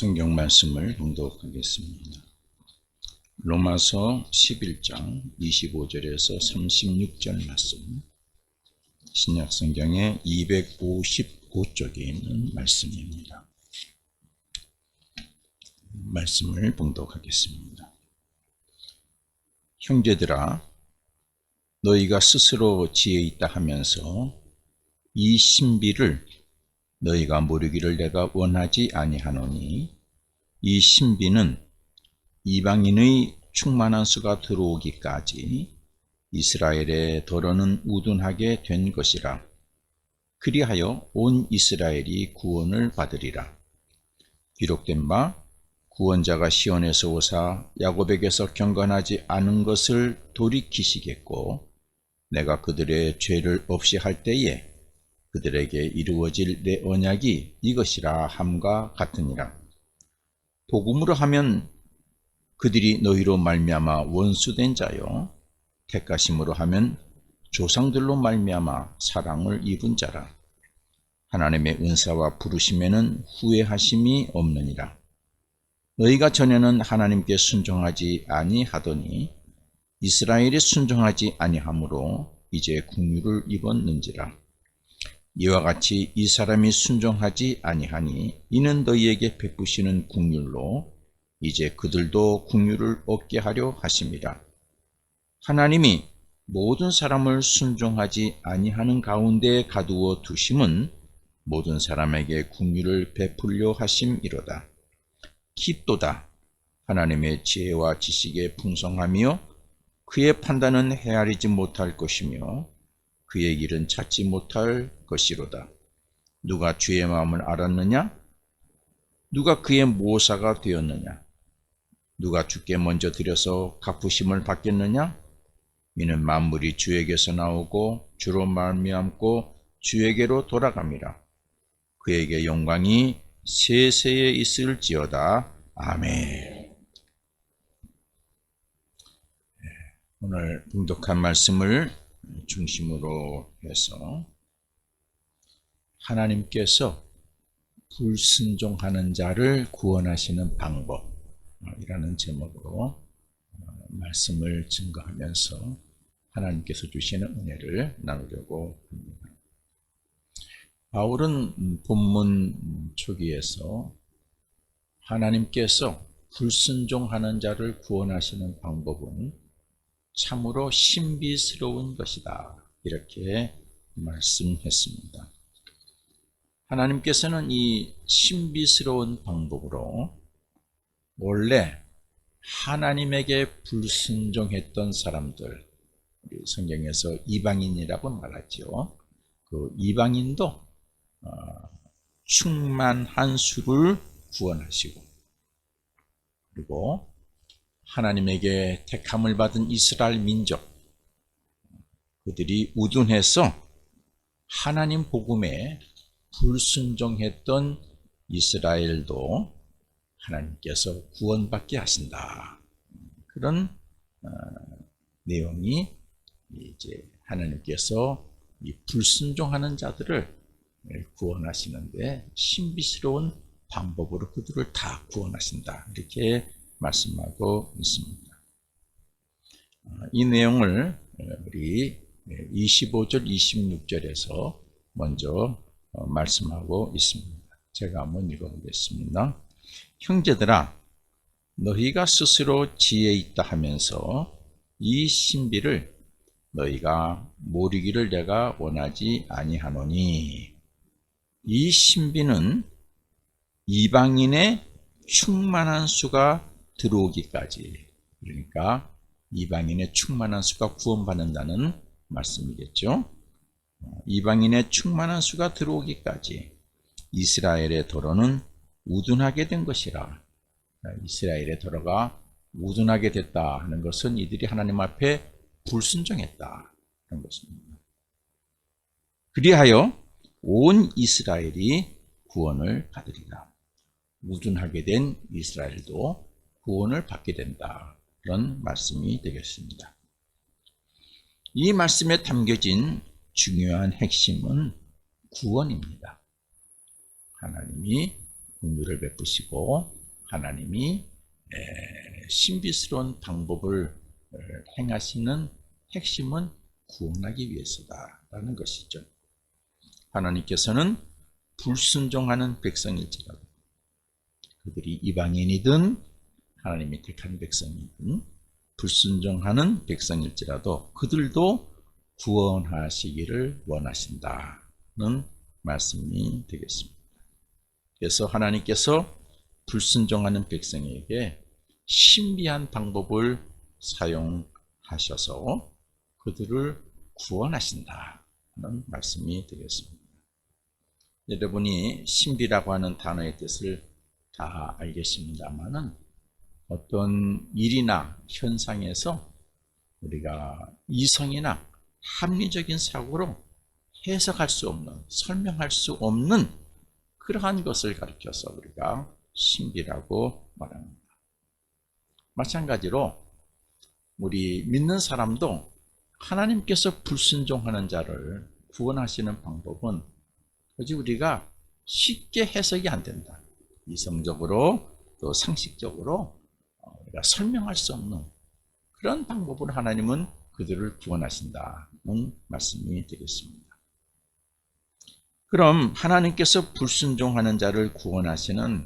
성경 말씀을 봉독하겠습니다. 로마서 11장 25절에서 36절 말씀, 신약 성경의 255쪽에 있는 말씀입니다. 말씀을 봉독하겠습니다. 형제들아, 너희가 스스로 지혜 있다 하면서 이 신비를 너희가 모르기를 내가 원하지 아니하노니, 이 신비는 이방인의 충만한 수가 들어오기까지 이스라엘의 더러는 우둔하게 된 것이라. 그리하여 온 이스라엘이 구원을 받으리라. 기록된 바 구원자가 시온에서 오사 야곱에게서 경건하지 않은 것을 돌이키시겠고, 내가 그들의 죄를 없이 할 때에 그들에게 이루어질 내 언약이 이것이라 함과 같으니라. 복음으로 하면 그들이 너희로 말미암아 원수된 자요, 택하심으로 하면 조상들로 말미암아 사랑을 입은 자라. 하나님의 은사와 부르심에는 후회하심이 없느니라. 너희가 전에는 하나님께 순종하지 아니하더니 이스라엘이 순종하지 아니하므로 이제 긍휼을 입었는지라. 이와 같이 이 사람이 순종하지 아니하니 이는 너희에게 베푸시는 긍휼로 이제 그들도 긍휼을 얻게 하려 하심이라. 하나님이 모든 사람을 순종하지 아니하는 가운데 가두어 두심은 모든 사람에게 긍휼을 베풀려 하심이로다. 깊도다. 하나님의 지혜와 지식의 풍성하며 그의 판단은 헤아리지 못할 것이며 그의 길은 찾지 못할 것이로다. 누가 주의 마음을 알았느냐? 누가 그의 모사가 되었느냐? 누가 주께 먼저 드려서 갚으심을 받겠느냐? 이는 만물이 주에게서 나오고 주로 말미암고 주에게로 돌아갑니다. 그에게 영광이 세세에 있을지어다. 아멘. 오늘 봉독한 말씀을 중심으로 해서 하나님께서 불순종하는 자를 구원하시는 방법이라는 제목으로 말씀을 증거하면서 하나님께서 주시는 은혜를 나누려고 합니다. 바울은 본문 초기에서 하나님께서 불순종하는 자를 구원하시는 방법은 참으로 신비스러운 것이다, 이렇게 말씀했습니다. 하나님께서는 이 신비스러운 방법으로 원래 하나님에게 불순종했던 사람들, 우리 성경에서 이방인이라고 말하죠. 그 이방인도 충만한 수를 구원하시고, 그리고 하나님에게 택함을 받은 이스라엘 민족, 그들이 우둔해서 하나님 복음에 불순종했던 이스라엘도 하나님께서 구원받게 하신다. 그런 내용이 이제 하나님께서 이 불순종하는 자들을 구원하시는데 신비스러운 방법으로 그들을 다 구원하신다, 이렇게 말씀하고 있습니다. 이 내용을 우리 25절, 26절에서 먼저 말씀하고 있습니다. 제가 한번 읽어보겠습니다. 형제들아, 너희가 스스로 지혜 있다 하면서 이 신비를 너희가 모르기를 내가 원하지 아니하노니, 이 신비는 이방인의 충만한 수가 들어오기까지, 그러니까 이방인의 충만한 수가 구원받는다는 말씀이겠죠. 이방인의 충만한 수가 들어오기까지 이스라엘의 도로는 우둔하게 된 것이라. 이스라엘의 도로가 우둔하게 됐다 하는 것은 이들이 하나님 앞에 불순종했다 하는 것입니다. 그리하여 온 이스라엘이 구원을 받으리라. 우둔하게 된 이스라엘도 구원을 받게 된다, 그런 말씀이 되겠습니다. 이 말씀에 담겨진 중요한 핵심은 구원입니다. 하나님이 긍휼을 베푸시고 하나님이 신비스러운 방법을 행하시는 핵심은 구원하기 위해서다라는 것이죠. 하나님께서는 불순종하는 백성일지라도 그들이 이방인이든 하나님이 택한 백성이든 불순종하는 백성일지라도 그들도 구원하시기를 원하신다는 말씀이 되겠습니다. 그래서 하나님께서 불순종하는 백성에게 신비한 방법을 사용하셔서 그들을 구원하신다는 말씀이 되겠습니다. 여러분이 신비라고 하는 단어의 뜻을 다 알겠습니다만은 어떤 일이나 현상에서 우리가 이성이나 합리적인 사고로 해석할 수 없는, 설명할 수 없는 그러한 것을 가리켜서 우리가 신비라고 말합니다. 마찬가지로 우리 믿는 사람도 하나님께서 불순종하는 자를 구원하시는 방법은 도저히 우리가 쉽게 해석이 안 된다. 이성적으로 또 상식적으로 우리가 설명할 수 없는 그런 방법으로 하나님은 그들을 구원하신다는 말씀이 되겠습니다. 그럼 하나님께서 불순종하는 자를 구원하시는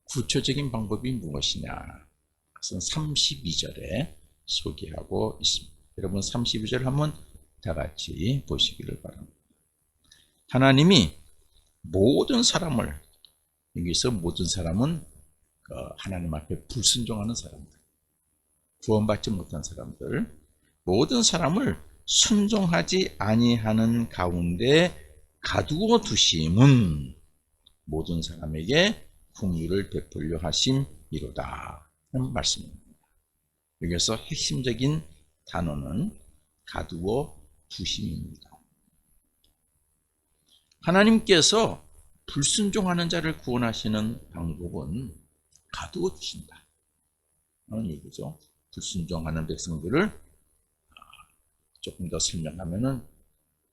구체적인 방법이 무엇이냐? 그것은 32절에 소개하고 있습니다. 여러분 32절 한번 다 같이 보시기를 바랍니다. 하나님이 모든 사람을, 여기서 모든 사람은 하나님 앞에 불순종하는 사람들, 구원받지 못한 사람들, 모든 사람을 순종하지 아니하는 가운데 가두어 두심은 모든 사람에게 긍휼을 베풀려 하심이로다 하는 말씀입니다. 여기서 핵심적인 단어는 가두어 두심입니다. 하나님께서 불순종하는 자를 구원하시는 방법은 가두어 두신다 하는 얘기죠. 불순종하는 백성들을 조금 더 설명하면은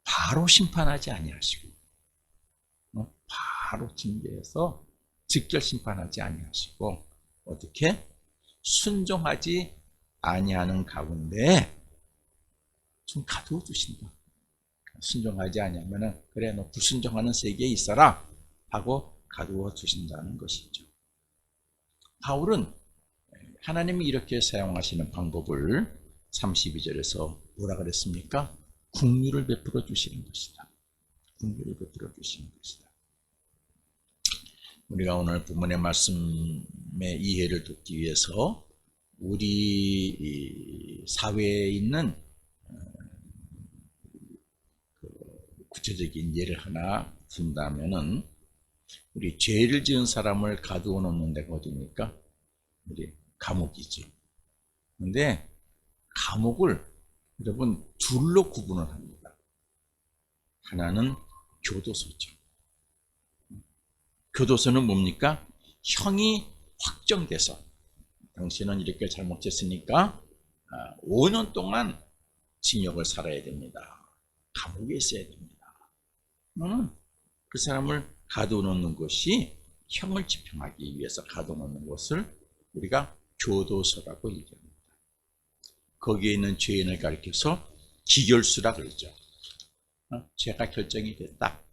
바로 심판하지 아니하시고 바로 징계해서 직결 심판하지 아니하시고 어떻게 순종하지 아니하는 가운데 좀 가두어 두신다. 순종하지 아니하면은 그래 너 불순종하는 세계에 있어라 하고 가두어 두신다는 것이죠. 바울은 하나님이 이렇게 사용하시는 방법을 32절에서 뭐라 그랬습니까? 긍휼을 베풀어 주시는 것이다. 긍휼을 베풀어 주시는 것이다. 우리가 오늘 본문의 말씀의 이해를 돕기 위해서 우리 사회에 있는 구체적인 예를 하나 든다면은 우리 죄를 지은 사람을 가두어 놓는 데가 어디입니까? 우리 감옥이죠. 근데 감옥을 여러분 둘로 구분을 합니다. 하나는 교도소죠. 교도소는 뭡니까? 형이 확정돼서 당신은 이렇게 잘못했으니까 5년 동안 징역을 살아야 됩니다. 감옥에 있어야 됩니다. 그 사람을 가두어 놓는 것이 형을 집행하기 위해서 가두어 놓는 것을 우리가 교도소라고 얘기합니다. 거기에 있는 죄인을 가리켜서 기결수라 그러죠. 죄가 결정이 됐다.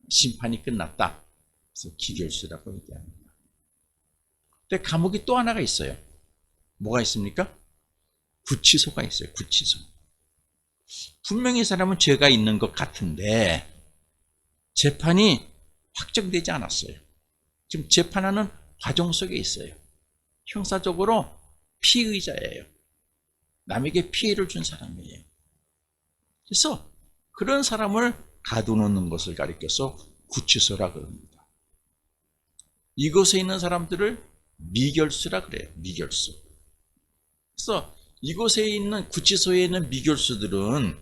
심판이 끝났다. 그래서 기결수라고 얘기합니다. 근데 감옥이 또 하나가 있어요. 뭐가 있습니까? 구치소가 있어요. 구치소. 분명히 이 사람은 죄가 있는 것 같은데 재판이 확정되지 않았어요. 지금 재판하는 과정 속에 있어요. 형사적으로 피의자예요. 남에게 피해를 준 사람이에요. 그래서 그런 사람을 가두놓는 것을 가리켜서 구치소라 그럽니다. 이곳에 있는 사람들을 미결수라 그래요. 미결수. 그래서 이곳에 있는 구치소에 있는 미결수들은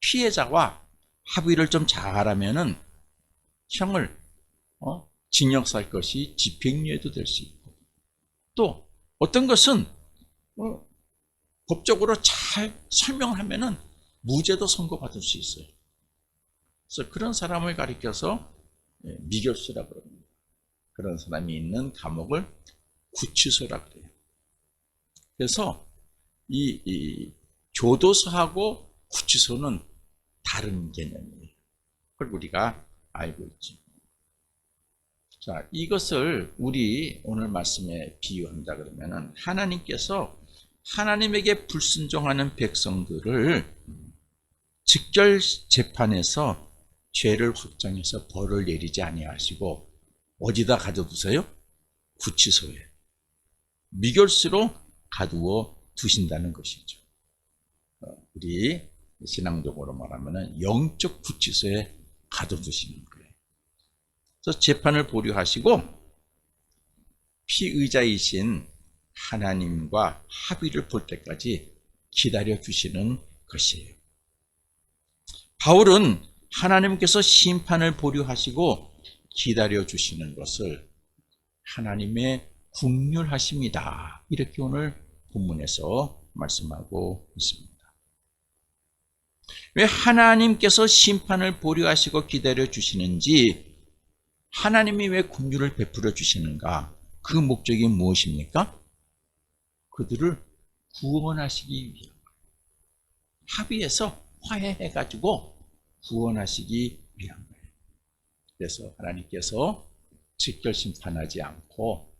피해자와 합의를 좀 잘하면은 형을 징역 살 것이 집행유예도 될 수 있고 또 어떤 것은 법적으로 잘 설명하면은 무죄도 선고받을 수 있어요. 그래서 그런 사람을 가리켜서 미결수라고 그럽니다. 그런 사람이 있는 감옥을 구치소라고 그래요. 그래서 이 교도소하고 구치소는 다른 개념이에요. 그걸 우리가 알고 있죠. 자, 이것을 우리 오늘 말씀에 비유한다 그러면은 하나님께서 하나님에게 불순종하는 백성들을 직결 재판에서 죄를 확정해서 벌을 내리지 아니하시고 어디다 가둬두세요? 구치소에 미결수로 가두어 두신다는 것이죠. 우리 신앙적으로 말하면 영적 구치소에 가둬두시는 거예요. 그래서 재판을 보류하시고 피의자이신 하나님과 합의를 볼 때까지 기다려 주시는 것이에요. 바울은 하나님께서 심판을 보류하시고 기다려 주시는 것을 하나님의 긍휼하심이다, 이렇게 오늘 본문에서 말씀하고 있습니다. 왜 하나님께서 심판을 보류하시고 기다려 주시는지, 하나님이 왜 긍휼을 베풀어 주시는가, 그 목적이 무엇입니까? 그들을 구원하시기 위한 거예요. 합의해서 화해해가지고 구원하시기 위한 거예요. 그래서 하나님께서 직결 심판하지 않고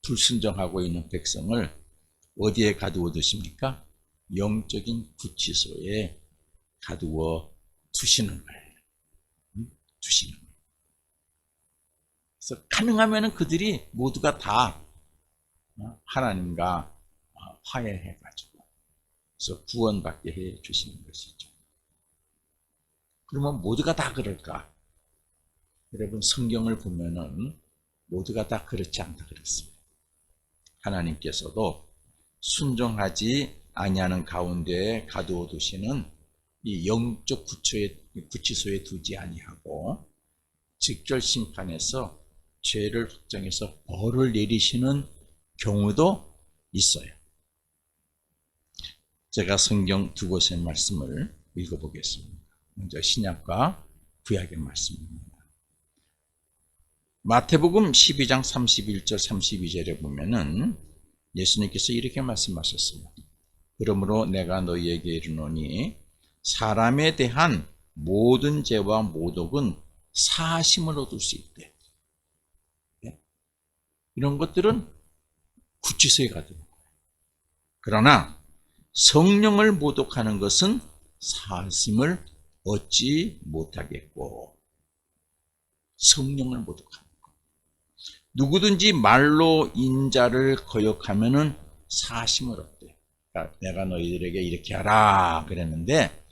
불순종하고 있는 백성을 어디에 가두어 두십니까? 영적인 구치소에 가두어 두시는 거예요. 두시는 거예요. 그래서 가능하면 그들이 모두가 다 하나님과 화해해가지고 그래서 구원받게 해 주시는 것이죠. 그러면 모두가 다 그럴까? 여러분, 성경을 보면은 모두가 다 그렇지 않다 그랬습니다. 하나님께서도 순종하지 아니하는 가운데에 가두어 두시는 이 영적 구치소에 두지 아니하고 직결 심판에서 죄를 확정해서 벌을 내리시는 경우도 있어요. 제가 성경 두 곳의 말씀을 읽어보겠습니다. 먼저 신약과 구약의 말씀입니다. 마태복음 12장 31절 32절에 보면은 예수님께서 이렇게 말씀하셨습니다. 그러므로 내가 너희에게 이르노니 사람에 대한 모든 죄와 모독은 사심을 얻을 수 있대. 이런 것들은 구치소에 가두는 거예요. 그러나 성령을 모독하는 것은 사심을 얻지 못하겠고, 성령을 모독하는 것. 누구든지 말로 인자를 거역하면은 사심을 얻대. 그러니까 내가 너희들에게 이렇게 하라 그랬는데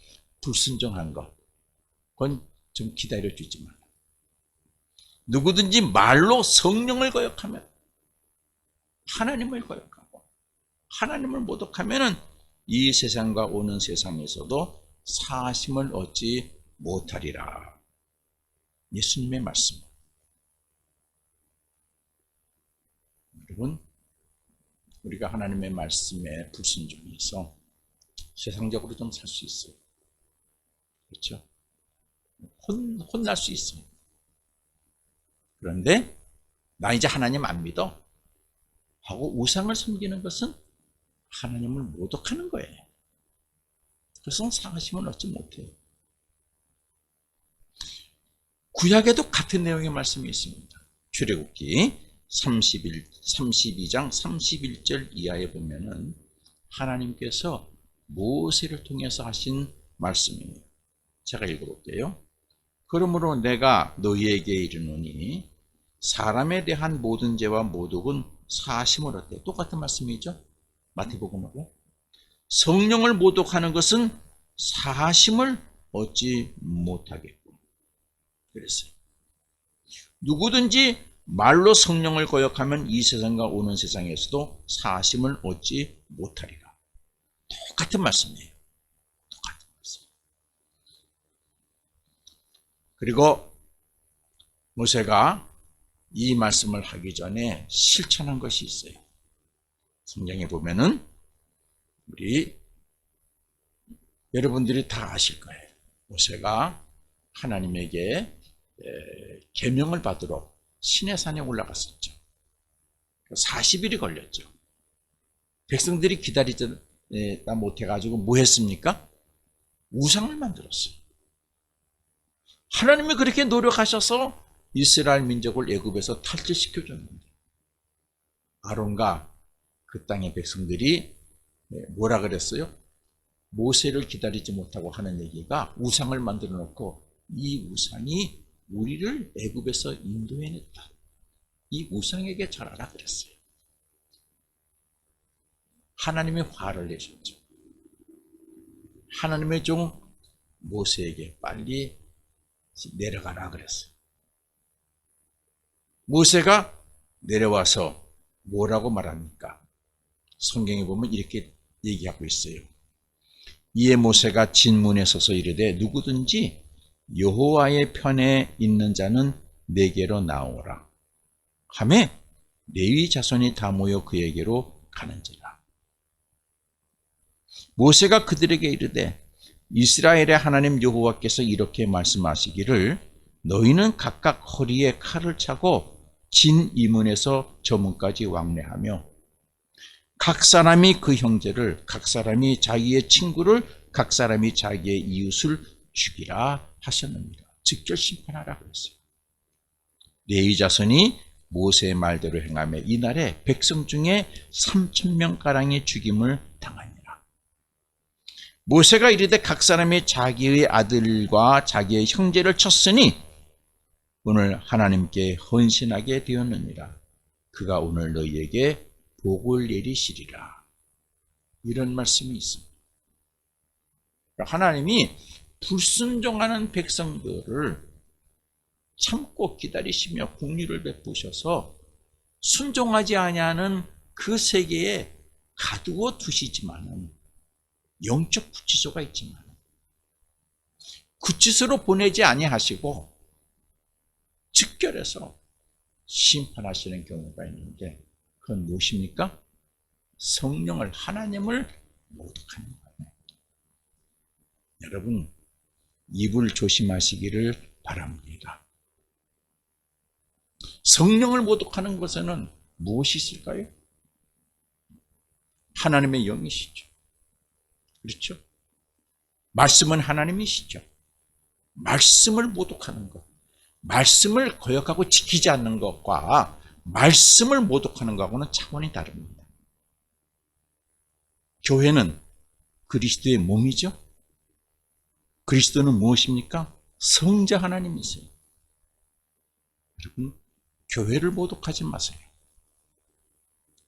불순종한 것, 그건 좀 기다려 주지 마라. 누구든지 말로 성령을 거역하면, 하나님을 거역하고 하나님을 모독하면은 이 세상과 오는 세상에서도 사심을 얻지 못하리라. 예수님의 말씀. 여러분, 우리가 하나님의 말씀에 불순종해서 세상적으로 좀 살 수 있어요. 그렇죠? 혼날 수 있어요. 그런데 나 이제 하나님 안 믿어 하고 우상을 섬기는 것은 하나님을 모독하는 거예요. 그래서 사심을 얻지 못해요. 구약에도 같은 내용의 말씀이 있습니다. 출애굽기 32장 31절 이하에 보면은 하나님께서 모세를 통해서 하신 말씀이에요. 제가 읽어볼게요. 그러므로 내가 너희에게 이르노니 사람에 대한 모든 죄와 모독은 사심을 얻되. 똑같은 말씀이죠. 마태복음하고. 성령을 모독하는 것은 사심을 얻지 못하겠고. 그랬어요. 누구든지 말로 성령을 거역하면 이 세상과 오는 세상에서도 사심을 얻지 못하리라. 똑같은 말씀이에요. 똑같은 말씀. 그리고 모세가 이 말씀을 하기 전에 실천한 것이 있어요. 성경에 보면은 우리 여러분들이 다 아실 거예요. 모세가 하나님에게 계명을 받으러 시내산에 올라갔었죠. 40일이 걸렸죠. 백성들이 기다리다 못해가지고 뭐 했습니까? 우상을 만들었어요. 하나님이 그렇게 노력하셔서 이스라엘 민족을 애굽에서 탈출시켜줬는데 아론과 그 땅의 백성들이 뭐라 그랬어요? 모세를 기다리지 못하고 하는 얘기가 우상을 만들어 놓고 이 우상이 우리를 애굽에서 인도해냈다. 이 우상에게 절하라 그랬어요. 하나님이 화를 내셨죠. 하나님의 종 모세에게 빨리 내려가라 그랬어요. 모세가 내려와서 뭐라고 말합니까? 성경에 보면 이렇게 얘기하고 있어요. 이에 모세가 진문에 서서 이르되 누구든지 여호와의 편에 있는 자는 내게로 나오라 하매 레위 자손이 다 모여 그에게로 가는지라. 모세가 그들에게 이르되 이스라엘의 하나님 여호와께서 이렇게 말씀하시기를 너희는 각각 허리에 칼을 차고 진 이문에서 저 문까지 왕래하며 각 사람이 그 형제를, 각 사람이 자기의 친구를, 각 사람이 자기의 이웃을 죽이라 하셨느니라. 직접 심판하라 그랬어요. 레위 자손이 모세의 말대로 행하며 이날에 백성 중에 3,000명가량의 죽임을 당하니라. 모세가 이르되 각 사람이 자기의 아들과 자기의 형제를 쳤으니 오늘 하나님께 헌신하게 되었느니라. 그가 오늘 너희에게 복을 내리시리라. 이런 말씀이 있습니다. 하나님이 불순종하는 백성들을 참고 기다리시며 긍휼을 베푸셔서 순종하지 아니하는 그 세계에 가두어 두시지만은 영적 구치소가 있지만 구치소로 보내지 아니하시고 즉결해서 심판하시는 경우가 있는데 그건 무엇입니까? 성령을, 하나님을 모독하는 거예요. 여러분, 입을 조심하시기를 바랍니다. 성령을 모독하는 것에는 무엇이 있을까요? 하나님의 영이시죠. 그렇죠? 말씀은 하나님이시죠. 말씀을 모독하는 것, 말씀을 거역하고 지키지 않는 것과 말씀을 모독하는 것하고는 차원이 다릅니다. 교회는 그리스도의 몸이죠. 그리스도는 무엇입니까? 성자 하나님이세요. 여러분, 교회를 모독하지 마세요.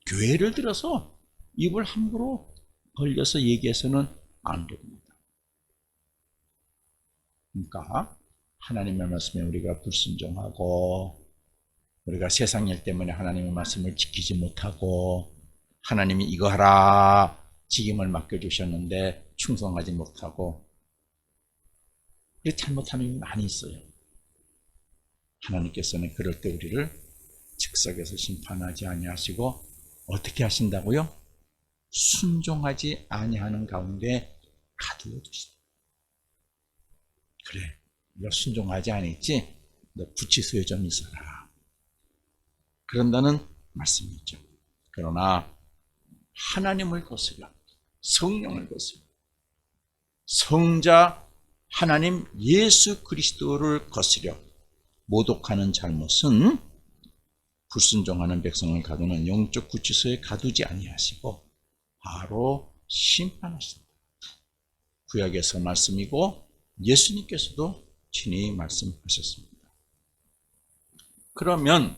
교회를 들어서 입을 함부로 벌려서 얘기해서는 안 됩니다. 그러니까 하나님의 말씀에 우리가 불순종하고 우리가 세상 일 때문에 하나님의 말씀을 지키지 못하고 하나님이 이거 하라 직임을 맡겨주셨는데 충성하지 못하고 우리 잘못하는 일이 많이 있어요. 하나님께서는 그럴 때 우리를 즉석에서 심판하지 아니하시고 어떻게 하신다고요? 순종하지 아니하는 가운데 가두어 두신다. 그래, 너 순종하지 않았지? 너 구치소에 좀 있어라. 그런다는 말씀이죠. 그러나 하나님을 거스려, 성령을 거스려, 성자 하나님 예수 그리스도를 거스려 모독하는 잘못은 불순종하는 백성을 가두는 영적 구치소에 가두지 아니하시고 바로 심판하신다. 구약에서 말씀이고 예수님께서도 친히 말씀하셨습니다. 그러면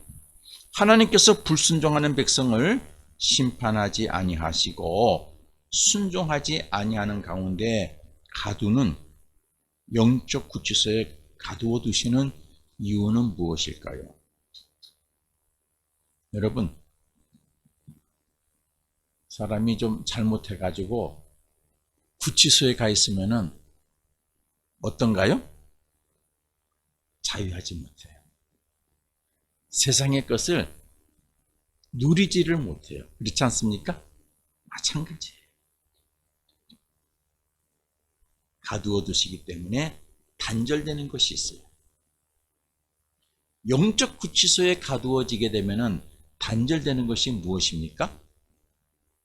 하나님께서 불순종하는 백성을 심판하지 아니하시고 순종하지 아니하는 가운데 가두는 영적 구치소에 가두어 두시는 이유는 무엇일까요? 여러분, 사람이 좀 잘못해가지고 구치소에 가 있으면은 어떤가요? 자유하지 못해요. 세상의 것을 누리지를 못해요. 그렇지 않습니까? 마찬가지예요. 가두어 두시기 때문에 단절되는 것이 있어요. 영적 구치소에 가두어지게 되면은 단절되는 것이 무엇입니까?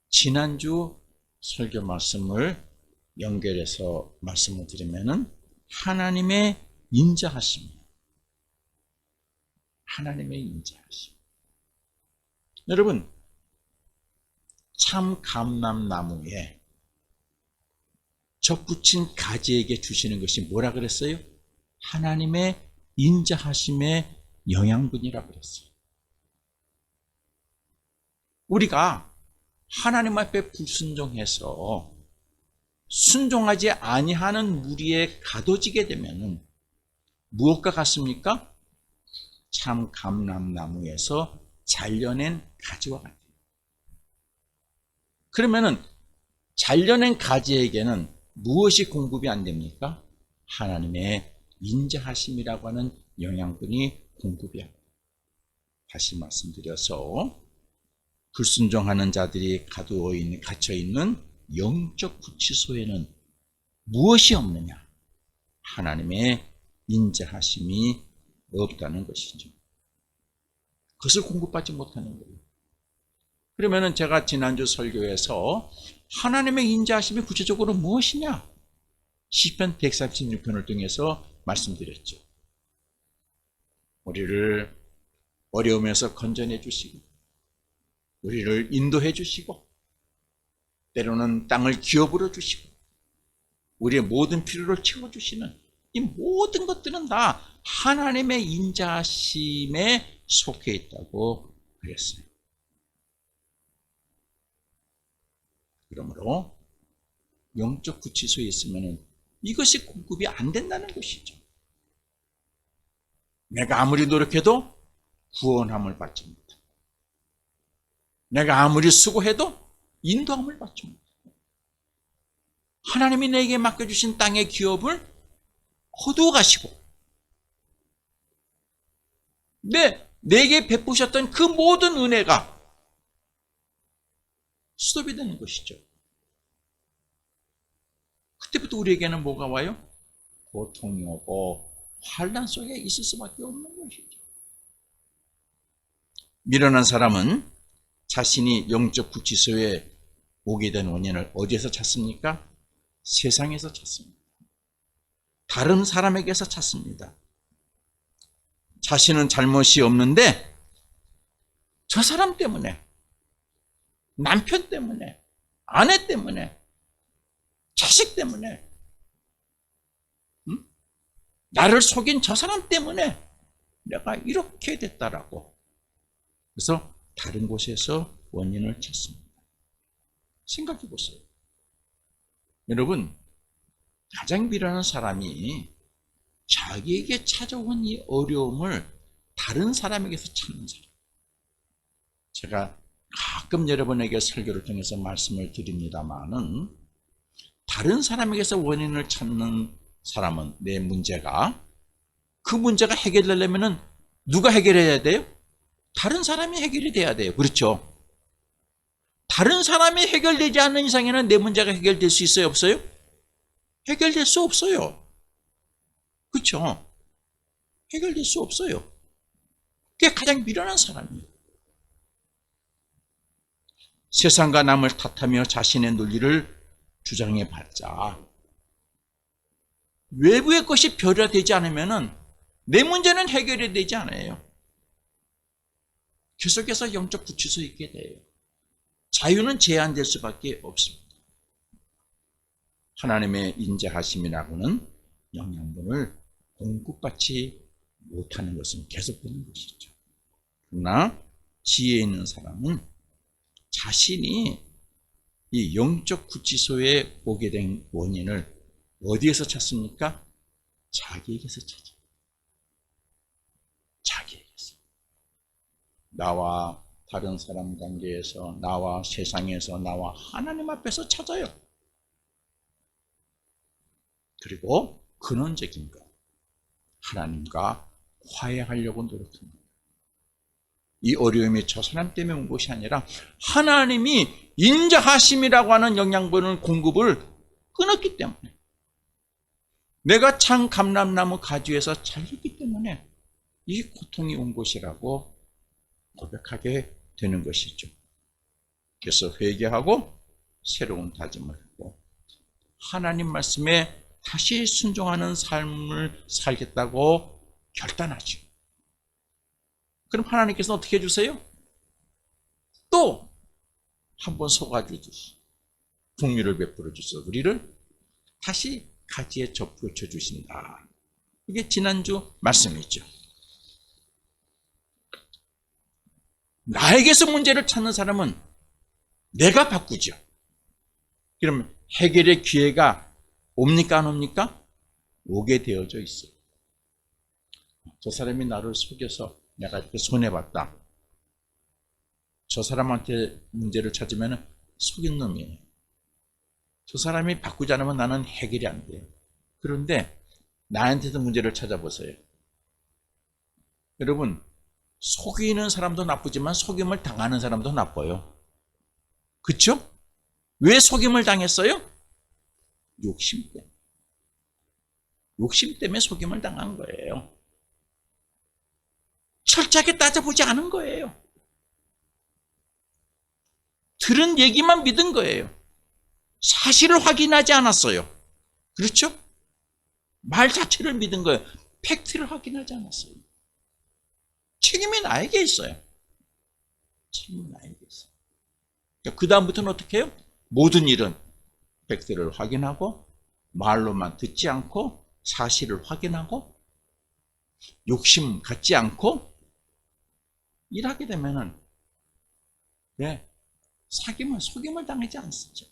지난주 설교 말씀을 연결해서 말씀을 드리면은 하나님의 인자하심이에요. 하나님의 인자하심. 여러분, 참 감람나무에 접붙인 가지에게 주시는 것이 뭐라 그랬어요? 하나님의 인자하심의 영양분이라 그랬어요. 우리가 하나님 앞에 불순종해서 순종하지 아니하는 무리에 가둬지게 되면은 무엇과 같습니까? 참 감람나무에서 잘려낸 가지와 같아요. 그러면은 잘려낸 가지에게는 무엇이 공급이 안 됩니까? 하나님의 인자하심이라고 하는 영양분이 공급이 안 돼요. 다시 말씀드려서 불순종하는 자들이 갇혀 있는 영적 구치소에는 무엇이 없느냐? 하나님의 인자하심이 없다는 것이죠. 그것을 공급받지 못하는 거예요. 그러면은 제가 지난주 설교에서 하나님의 인자하심이 구체적으로 무엇이냐? 시편 136편을 통해서 말씀드렸죠. 우리를 어려움에서 건져내 주시고, 우리를 인도해 주시고, 때로는 땅을 기업으로 주시고, 우리의 모든 필요를 채워주시는 이 모든 것들은 다 하나님의 인자하심에 속해 있다고 그랬어요. 그러므로 영적 구치소에 있으면 이것이 공급이 안 된다는 것이죠. 내가 아무리 노력해도 구원함을 받지 못하고, 내가 아무리 수고해도 인도함을 받지 못하고, 하나님이 내게 맡겨주신 땅의 기업을 거두어 가시고, 내게 베푸셨던 그 모든 은혜가 스톱이 되는 것이죠. 그때부터 우리에게는 뭐가 와요? 고통이 오고 환난 속에 있을 수밖에 없는 것이죠. 미련한 사람은 자신이 영적 구치소에 오게 된 원인을 어디에서 찾습니까? 세상에서 찾습니다. 다른 사람에게서 찾습니다. 자신은 잘못이 없는데 저 사람 때문에, 남편 때문에, 아내 때문에, 자식 때문에, 나를 속인 저 사람 때문에 내가 이렇게 됐다라고. 그래서 다른 곳에서 원인을 찾습니다. 생각해 보세요. 여러분, 가장 미련한 사람이 자기에게 찾아온 이 어려움을 다른 사람에게서 찾는 사람. 제가 가끔 여러분에게 설교를 통해서 말씀을 드립니다마는, 다른 사람에게서 원인을 찾는 사람은 내 문제가, 그 문제가 해결되려면 누가 해결해야 돼요? 다른 사람이 해결이 돼야 돼요. 그렇죠? 다른 사람이 해결되지 않는 이상에는 내 문제가 해결될 수 있어요? 없어요? 해결될 수 없어요. 그렇죠? 해결될 수 없어요. 그게 가장 미련한 사람이에요. 세상과 남을 탓하며 자신의 논리를 주장해봤자 외부의 것이 변화되지 않으면 내 문제는 해결이 되지 않아요. 계속해서 영적 구치소에 있게 돼요. 자유는 제한될 수밖에 없습니다. 하나님의 인자하심이라고는 영양분을 공급받지 못하는 것은 계속되는 것이죠. 그러나 지혜 있는 사람은 자신이 이 영적 구치소에 오게 된 원인을 어디에서 찾습니까? 자기에게서 찾아요. 자기에게서. 나와 다른 사람 관계에서, 나와 세상에서, 나와 하나님 앞에서 찾아요. 그리고 근원적인 것, 하나님과 화해하려고 노력합니다. 이 어려움이 저 사람 때문에 온 것이 아니라 하나님이 인자하심이라고 하는 영양분을 공급을 끊었기 때문에, 내가 참 감람나무 가지에서 잘렸기 때문에 이 고통이 온 것이라고 고백하게 되는 것이죠. 그래서 회개하고 새로운 다짐을 하고 하나님 말씀에 다시 순종하는 삶을 살겠다고 결단하죠. 그럼 하나님께서 어떻게 해주세요? 또 한 번 속아주듯이 긍휼을 베풀어 주셔서 우리를 다시 가지에 접붙여 주신다. 이게 지난주 말씀이죠. 나에게서 문제를 찾는 사람은 내가 바꾸죠. 그럼 해결의 기회가 옵니까 안 옵니까? 오게 되어져 있어요. 저 사람이 나를 속여서 내가 이렇게 손해봤다. 저 사람한테 문제를 찾으면 속인 놈이에요. 저 사람이 바꾸지 않으면 나는 해결이 안 돼요. 그런데 나한테도 문제를 찾아보세요. 여러분, 속이는 사람도 나쁘지만 속임을 당하는 사람도 나빠요. 그렇죠? 왜 속임을 당했어요? 욕심 때문에. 욕심 때문에 속임을 당한 거예요. 철저하게 따져보지 않은 거예요. 들은 얘기만 믿은 거예요. 사실을 확인하지 않았어요. 그렇죠? 말 자체를 믿은 거예요. 팩트를 확인하지 않았어요. 책임이 나에게 있어요. 책임이 나에게 있어요. 그 다음부터는 어떻게 해요? 모든 일은 팩트를 확인하고 말로만 듣지 않고 사실을 확인하고 욕심 갖지 않고 일하게 되면은 속임을 당하지 않습니다.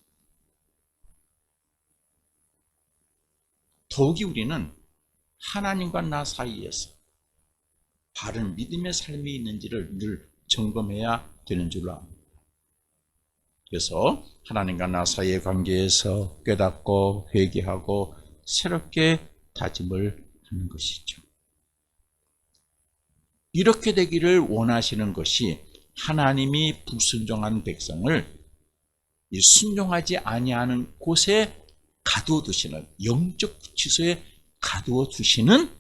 더욱이 우리는 하나님과 나 사이에서 바른 믿음의 삶이 있는지를 늘 점검해야 되는 줄로 압니다. 그래서 하나님과 나 사이의 관계에서 깨닫고 회개하고 새롭게 다짐을 하는 것이죠. 이렇게 되기를 원하시는 것이 하나님이 불순종한 백성을 순종하지 아니하는 곳에 가두어 두시는, 영적 구치소에 가두어 두시는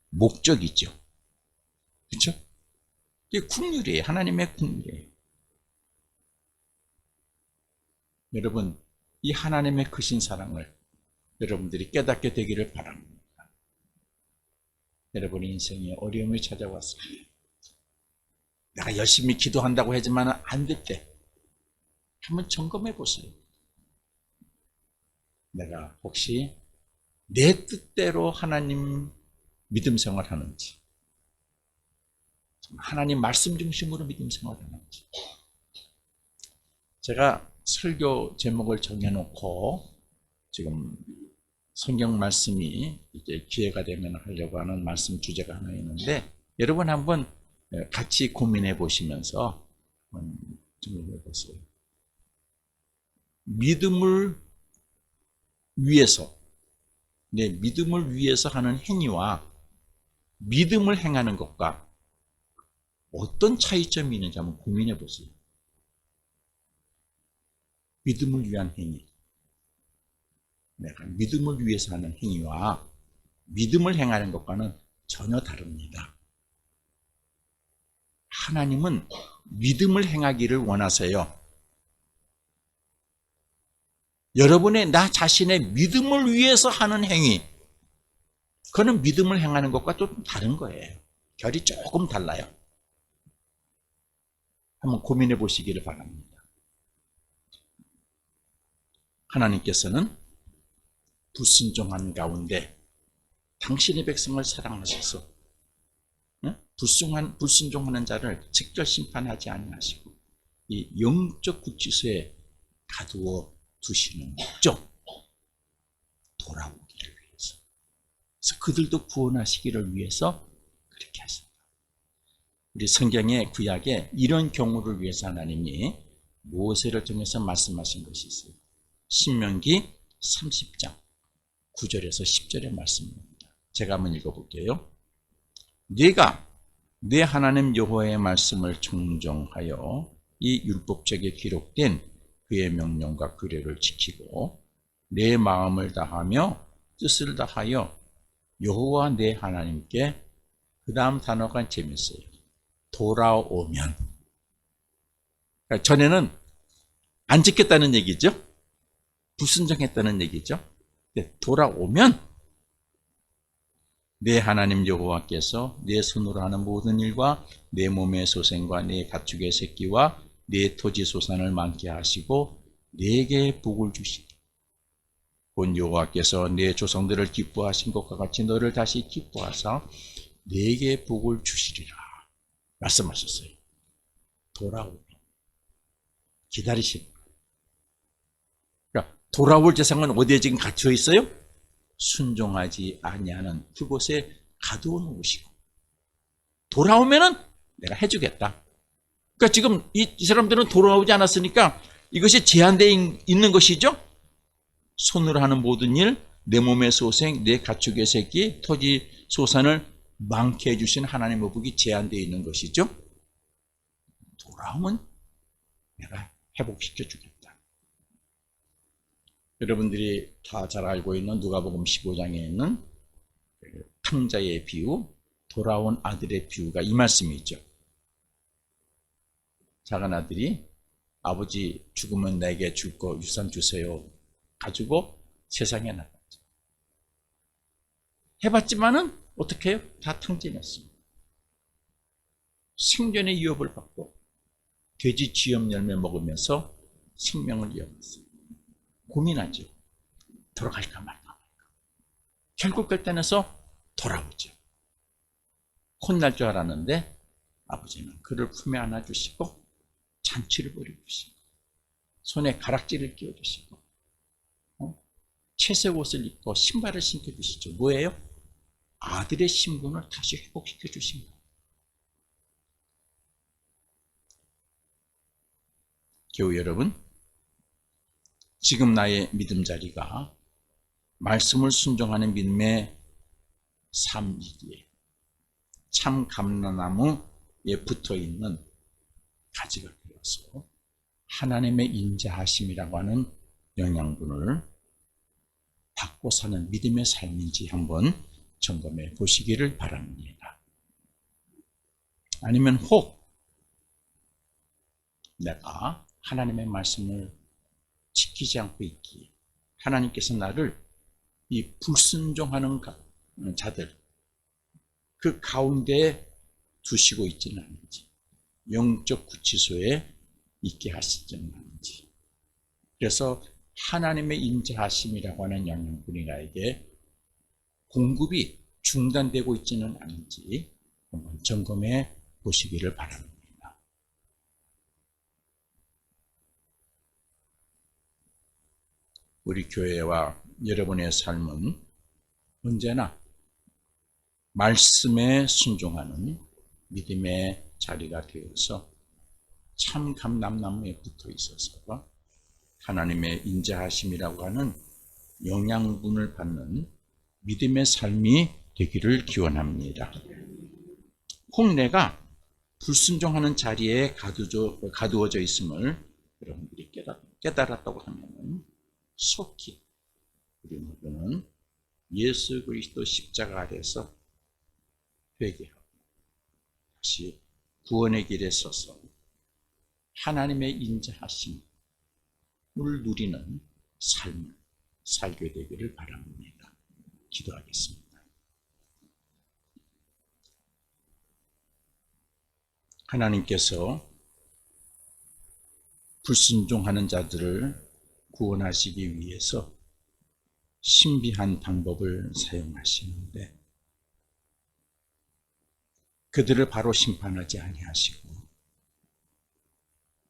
목적이죠. 그렇죠? 이게 긍휼이에요. 하나님의 긍휼이에요. 여러분, 이 하나님의 크신 사랑을 여러분들이 깨닫게 되기를 바랍니다. 여러분의 인생에 어려움이 찾아왔을 때 내가 열심히 기도한다고 하지만 안 될 때 한번 점검해 보세요. 내가 혹시 내 뜻대로 하나님 믿음 생활하는지, 하나님 말씀 중심으로 믿음 생활하는지. 제가 설교 제목을 정해놓고 지금 성경 말씀이 이제 기회가 되면 하려고 하는 말씀 주제가 하나 있는데, 여러분 한번 같이 고민해 보시면서 정리해 보세요. 믿음을 위해서, 내 믿음을 위해서 하는 행위와 믿음을 행하는 것과 어떤 차이점이 있는지 한번 고민해 보세요. 믿음을 위한 행위, 내가 믿음을 위해서 하는 행위와 믿음을 행하는 것과는 전혀 다릅니다. 하나님은 믿음을 행하기를 원하세요. 여러분의 나 자신의 믿음을 위해서 하는 행위, 그거는 믿음을 행하는 것과 좀 다른 거예요. 결이 조금 달라요. 한번 고민해 보시기를 바랍니다. 하나님께서는 불순종한 가운데 당신의 백성을 사랑하셔서 불순종하는 자를 직접 심판하지 아니하시고 이 영적 구치소에 가두어 두시는 목적, 돌아오기를 위해서. 그래서 그들도 구원하시기를 위해서 그렇게 하십니다. 우리 성경의 구약에 이런 경우를 위해서 하나님이 모세를 통해서 말씀하신 것이 있어요. 신명기 30장 9절에서 10절의 말씀입니다. 제가 한번 읽어볼게요. 네가 내 하나님 여호와의 말씀을 청종하여 이 율법책에 기록된 그의 명령과 규례를 지키고 내 마음을 다하며 뜻을 다하여 여호와 내 하나님께 그 다음 단어가 재밌어요. 돌아오면. 그러니까 전에는 안 지켰다는 얘기죠. 불순종했다는 얘기죠. 돌아오면 내 하나님 여호와께서 내 손으로 하는 모든 일과 내 몸의 소생과 내 가축의 새끼와 내 토지 소산을 많게 하시고 내게 복을 주시니 본 여호와께서 내 조상들을 기뻐하신 것과 같이 너를 다시 기뻐하사 내게 복을 주시리라 말씀하셨어요. 돌아오면 기다리십니다. 그러니까 돌아올 재상은 어디에 지금 갇혀 있어요? 순종하지 아니하는 그곳에 가두어 놓으시고 돌아오면은 내가 해주겠다. 그러니까 지금 이 사람들은 돌아오지 않았으니까 이것이 제한되어 있는 것이죠. 손으로 하는 모든 일, 내 몸의 소생, 내 가축의 새끼, 토지 소산을 많게 해주신 하나님의 복이 제한되어 있는 것이죠. 돌아오면 내가 회복시켜 주겠다. 여러분들이 다 잘 알고 있는 누가복음 15장에 있는 탕자의 비유, 돌아온 아들의 비유가 이 말씀이 있죠. 작은 아들이 아버지 죽으면 내게 줄 거 유산 주세요 가지고 세상에 나갔죠. 해봤지만은 어떻게 해요? 다 탕진했습니다. 생존의 위협을 받고 돼지 쥐염 열매 먹으면서 생명을 이어갔어요. 고민하죠. 돌아갈까 말까. 결국 결단해서 돌아오죠. 혼날 줄 알았는데 아버지는 그를 품에 안아주시고 잔치를 벌여주시고 손에 가락지를 끼워주시고 채색 옷을 입고 신발을 신겨주시죠. 뭐예요? 아들의 신분을 다시 회복시켜 주신 거예요. 교우 여러분, 지금 나의 믿음 자리가 말씀을 순종하는 믿음의 삶이기에 참 감람나무에 붙어있는 가지가 되어서 하나님의 인자하심이라고 하는 영양분을 받고 사는 믿음의 삶인지 한번 점검해 보시기를 바랍니다. 아니면 혹 내가 하나님의 말씀을 지키지 않고 있기에 하나님께서 나를 이 불순종하는 자들 그 가운데 두시고 있지는 않은지 영적 구치소에 있게 하시지는 않은지 그래서 하나님의 인자하심이라고 하는 영양분이 나에게 공급이 중단되고 있지는 않은지 한번 점검해 보시기를 바랍니다. 우리 교회와 여러분의 삶은 언제나 말씀에 순종하는 믿음의 자리가 되어서 참 감람나무에 붙어 있어서 하나님의 인자하심이라고 하는 영양분을 받는 믿음의 삶이 되기를 기원합니다. 혹 내가 불순종하는 자리에 가두어져 있음을 여러분들이 깨달았다고 하면 속히 우리 모두는 예수 그리스도 십자가 아래서 회개하고 다시 구원의 길에 서서 하나님의 인자하심을 누리는 삶을 살게 되기를 바랍니다. 기도하겠습니다. 하나님께서 불순종하는 자들을 구원하시기 위해서 신비한 방법을 사용하시는데 그들을 바로 심판하지 아니하시고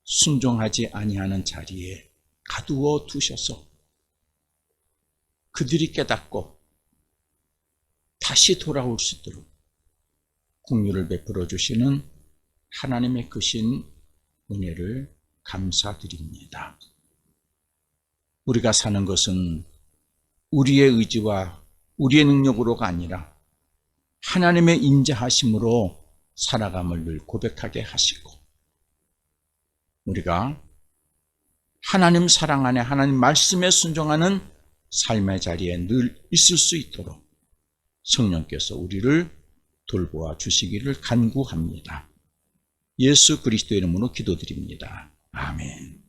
순종하지 아니하는 자리에 가두어 두셔서 그들이 깨닫고 다시 돌아올 수 있도록 긍휼을 베풀어 주시는 하나님의 크신 은혜를 감사드립니다. 우리가 사는 것은 우리의 의지와 우리의 능력으로가 아니라 하나님의 인자하심으로 살아감을 늘 고백하게 하시고 우리가 하나님 사랑 안에 하나님 말씀에 순종하는 삶의 자리에 늘 있을 수 있도록 성령께서 우리를 돌보아 주시기를 간구합니다. 예수 그리스도의 이름으로 기도드립니다. 아멘.